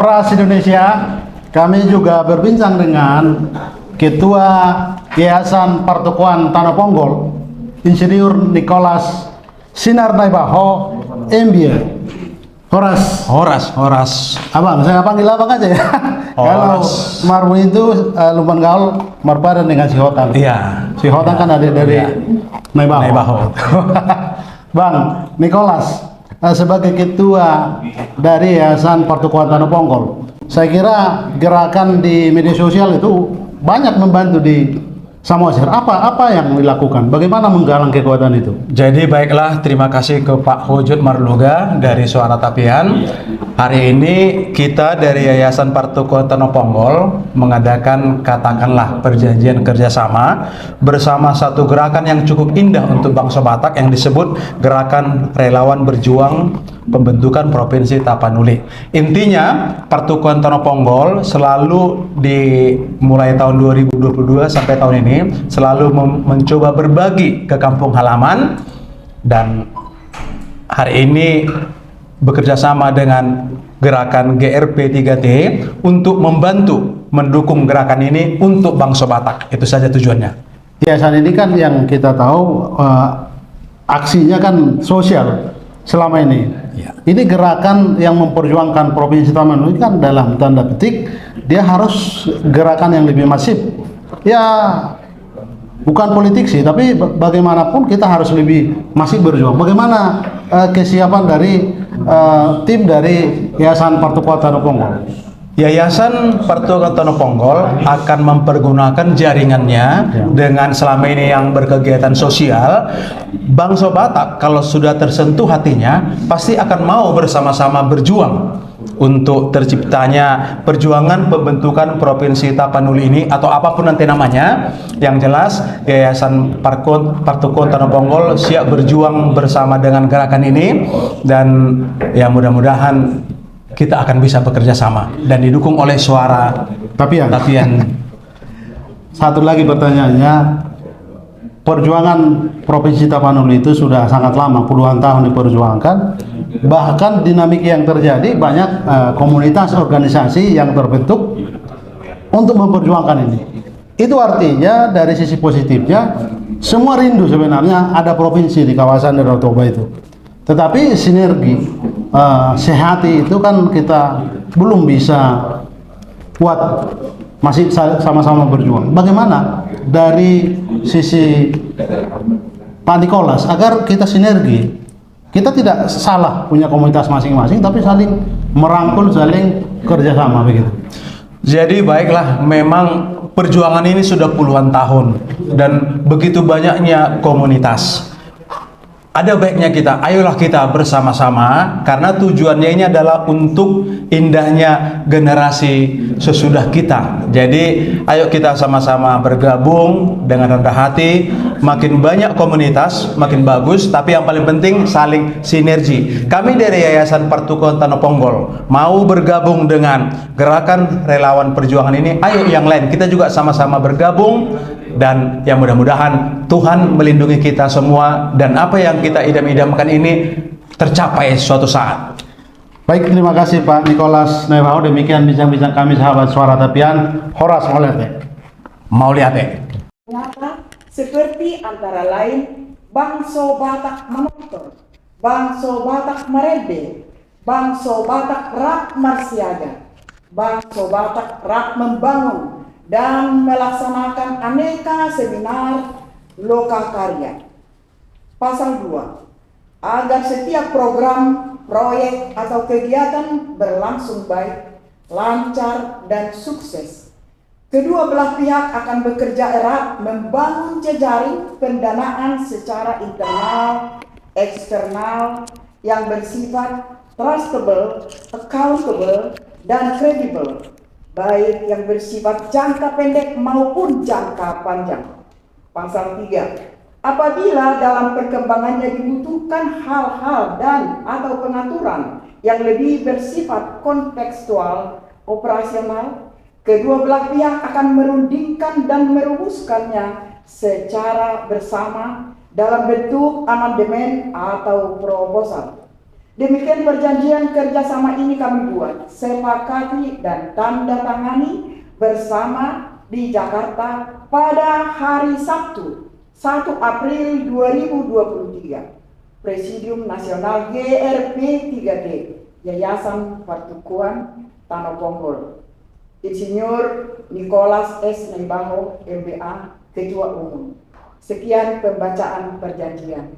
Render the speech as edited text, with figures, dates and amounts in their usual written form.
Pras Indonesia, kami juga berbincang dengan Ketua Yayasan Pertukuan Tanah Ponggol, Insinyur Nicholas Sinarnaibaho, MBA. Horas. Abang, saya panggil abang aja ya. Kalau Marmu itu lumban gaul marbadan dengan si Hotan. Iya. Si Hotan kan ada dari Naibaho. Bang Nicholas, sebagai ketua dari Yayasan Pertukuan Tanah Ponggol, saya kira gerakan di media sosial itu banyak membantu di Samosir. Apa yang dilakukan? Bagaimana menggalang kekuatan itu? Jadi baiklah, terima kasih ke Pak Hujud Marluga dari Suara Tapian. Hari ini kita dari Yayasan Pertukuan Tanah Ponggol mengadakan katakanlah perjanjian kerjasama bersama satu gerakan yang cukup indah untuk bangsa Batak yang disebut Gerakan Relawan Berjuang Pembentukan Provinsi Tapanuli. Intinya Pertukuan Tanah Ponggol selalu mulai tahun 2022 sampai tahun ini selalu mencoba berbagi ke kampung halaman, dan hari ini bekerja sama dengan gerakan GRP 3T untuk membantu mendukung gerakan ini untuk bangsa Batak. Itu saja tujuannya. Yayasan ini kan yang kita tahu aksinya kan sosial selama ini. Ya. Ini gerakan yang memperjuangkan Provinsi Tapanuli kan dalam tanda petik dia harus gerakan yang lebih masif. Ya bukan politik sih, tapi bagaimanapun kita harus lebih masif berjuang. Bagaimana kesiapan dari tim dari Yayasan Pertukuan Tanah Ponggol? Yayasan Pertukuan Tanah Ponggol akan mempergunakan jaringannya dengan selama ini yang berkegiatan sosial. Bangsa Batak kalau sudah tersentuh hatinya pasti akan mau bersama-sama berjuang untuk terciptanya perjuangan pembentukan Provinsi Tapanuli ini atau apapun nanti namanya. Yang jelas Yayasan Pertukuan Tanah Ponggol siap berjuang bersama dengan gerakan ini, dan ya mudah-mudahan kita akan bisa bekerja sama dan didukung oleh Suara Tapian. Satu lagi pertanyaannya, perjuangan Provinsi Tapanuli itu sudah sangat lama, puluhan tahun diperjuangkan. Bahkan dinamik yang terjadi banyak komunitas organisasi yang terbentuk untuk memperjuangkan ini. Itu artinya dari sisi positifnya semua rindu sebenarnya ada provinsi di kawasan Danau Toba itu. Tetapi sinergi sehati itu kan kita belum bisa kuat, masih sama-sama berjuang. Bagaimana dari sisi Pak Nicholas agar kita sinergi? Kita tidak salah punya komunitas masing-masing, tapi saling merangkul, saling kerjasama begitu. Jadi baiklah, memang perjuangan ini sudah puluhan tahun dan begitu banyaknya komunitas. Ada baiknya ayolah kita bersama-sama, karena tujuannya ini adalah untuk indahnya generasi sesudah kita. Jadi ayo kita sama-sama bergabung dengan rendah hati. Makin banyak komunitas makin bagus, tapi yang paling penting saling sinergi. Kami dari Yayasan Pertukuan Tanah Ponggol mau bergabung dengan gerakan relawan perjuangan ini. Ayo yang lain kita juga sama-sama bergabung, dan ya mudah-mudahan Tuhan melindungi kita semua dan apa yang kita idam-idamkan ini tercapai suatu saat. Baik, terima kasih Pak Nicholas Naibaho. Demikian bincang-bincang kami sahabat Suara Tapian. Horas Mauliate. Seperti antara lain bangsa Batak Manotor, bangsa Batak Marebe, bangsa Batak Rak Marsiaga, bangsa Batak Rak Membangun, dan melaksanakan aneka seminar lokakarya. Pasal 2, agar setiap program, proyek, atau kegiatan berlangsung baik, lancar, dan sukses. Kedua belah pihak akan bekerja erat membangun jejaring pendanaan secara internal, eksternal, yang bersifat trustable, accountable, dan kredibel, baik yang bersifat jangka pendek maupun jangka panjang. Pasal 3, apabila dalam perkembangannya dibutuhkan hal-hal dan atau pengaturan yang lebih bersifat kontekstual, operasional, kedua belah pihak akan merundingkan dan merumuskannya secara bersama dalam bentuk amandemen atau proposal. Demikian perjanjian kerjasama ini kami buat, sepakati dan tanda tangani bersama di Jakarta pada hari Sabtu 1 April 2023. Presidium Nasional GRP 3D, Yayasan Pertukuan Tanah Ponggol. Insinyur Nicholas S. Nembaho, MBA, Ketua Umum. Sekian pembacaan perjanjian.